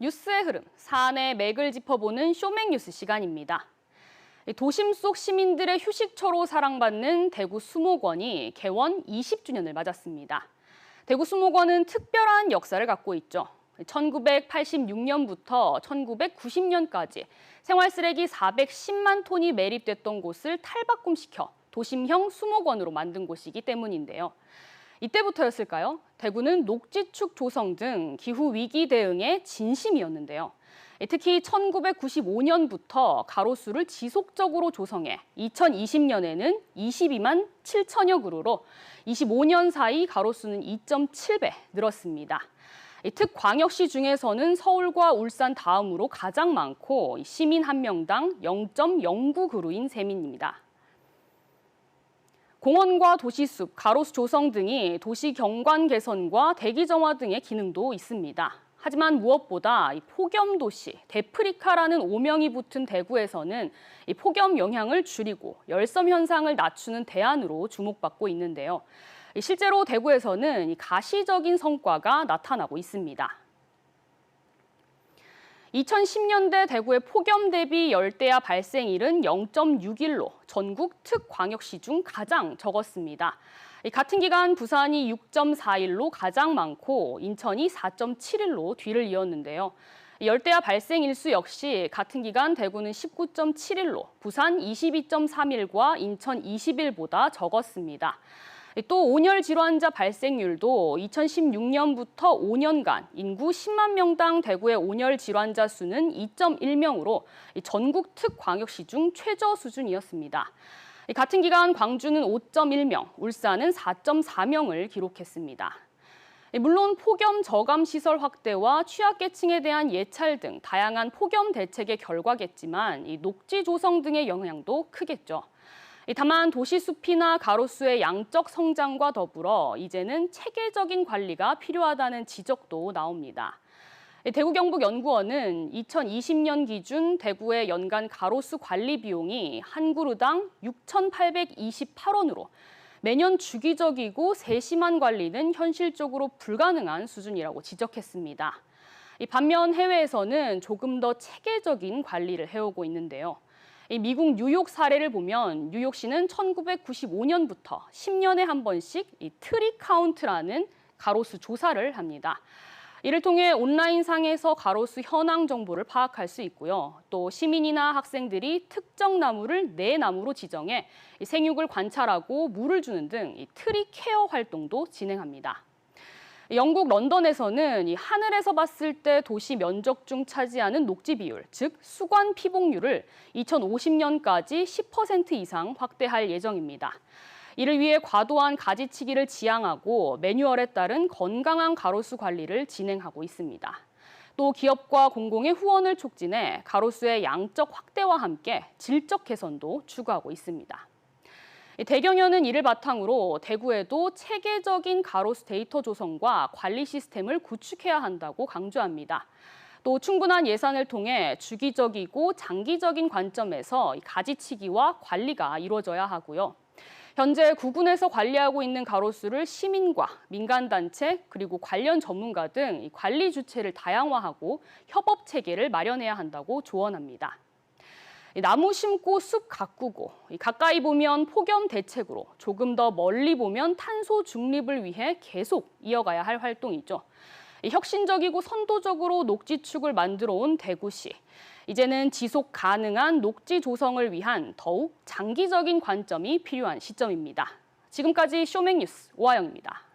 뉴스의 흐름, 사안의 맥을 짚어보는 쇼맥뉴스 시간입니다. 도심 속 시민들의 휴식처로 사랑받는 대구 수목원이 개원 20주년을 맞았습니다. 대구 수목원은 특별한 역사를 갖고 있죠. 1986년부터 1990년까지 생활쓰레기 410만 톤이 매립됐던 곳을 탈바꿈시켜 도심형 수목원으로 만든 곳이기 때문인데요. 이때부터였을까요? 대구는 녹지축 조성 등 기후위기 대응에 진심이었는데요. 특히 1995년부터 가로수를 지속적으로 조성해 2020년에는 22만 7천여 그루로 25년 사이 가로수는 2.7배 늘었습니다. 특광역시 중에서는 서울과 울산 다음으로 가장 많고 시민 한 명당 0.09 그루인 셈입니다. 공원과 도시숲, 가로수 조성 등이 도시 경관 개선과 대기 정화 등의 기능도 있습니다. 하지만 무엇보다 폭염도시, 데프리카라는 오명이 붙은 대구에서는 이 폭염 영향을 줄이고 열섬 현상을 낮추는 대안으로 주목받고 있는데요. 실제로 대구에서는 가시적인 성과가 나타나고 있습니다. 2010년대 대구의 폭염 대비 열대야 발생일은 0.6일로 전국 특광역시 중 가장 적었습니다. 같은 기간 부산이 6.4일로 가장 많고 인천이 4.7일로 뒤를 이었는데요. 열대야 발생 일수 역시 같은 기간 대구는 19.7일로 부산 22.3일과 인천 20일보다 적었습니다. 또 온열 질환자 발생률도 2016년부터 5년간 인구 10만 명당 대구의 온열 질환자 수는 2.1명으로 전국 특광역시 중 최저 수준이었습니다. 같은 기간 광주는 5.1명, 울산은 4.4명을 기록했습니다. 물론 폭염 저감 시설 확대와 취약계층에 대한 예찰 등 다양한 폭염 대책의 결과겠지만 녹지 조성 등의 영향도 크겠죠. 다만 도시숲이나 가로수의 양적 성장과 더불어 이제는 체계적인 관리가 필요하다는 지적도 나옵니다. 대구경북연구원은 2020년 기준 대구의 연간 가로수 관리 비용이 한 그루당 6,828원으로 매년 주기적이고 세심한 관리는 현실적으로 불가능한 수준이라고 지적했습니다. 반면 해외에서는 조금 더 체계적인 관리를 해오고 있는데요. 미국 뉴욕 사례를 보면 뉴욕시는 1995년부터 10년에 한 번씩 트리 카운트라는 가로수 조사를 합니다. 이를 통해 온라인상에서 가로수 현황 정보를 파악할 수 있고요. 또 시민이나 학생들이 특정 나무를 내 나무로 지정해 생육을 관찰하고 물을 주는 등 트리 케어 활동도 진행합니다. 영국 런던에서는 하늘에서 봤을 때 도시 면적 중 차지하는 녹지 비율, 즉 수관 피복률을 2050년까지 10% 이상 확대할 예정입니다. 이를 위해 과도한 가지치기를 지양하고 매뉴얼에 따른 건강한 가로수 관리를 진행하고 있습니다. 또 기업과 공공의 후원을 촉진해 가로수의 양적 확대와 함께 질적 개선도 추구하고 있습니다. 대경연은 이를 바탕으로 대구에도 체계적인 가로수 데이터 조성과 관리 시스템을 구축해야 한다고 강조합니다. 또 충분한 예산을 통해 주기적이고 장기적인 관점에서 가지치기와 관리가 이루어져야 하고요. 현재 구군에서 관리하고 있는 가로수를 시민과 민간단체 그리고 관련 전문가 등 관리 주체를 다양화하고 협업 체계를 마련해야 한다고 조언합니다. 나무 심고 숲 가꾸고 가까이 보면 폭염 대책으로 조금 더 멀리 보면 탄소 중립을 위해 계속 이어가야 할 활동이죠. 혁신적이고 선도적으로 녹지축을 만들어 온 대구시. 이제는 지속 가능한 녹지 조성을 위한 더욱 장기적인 관점이 필요한 시점입니다. 지금까지 쇼맥뉴스 오하영입니다.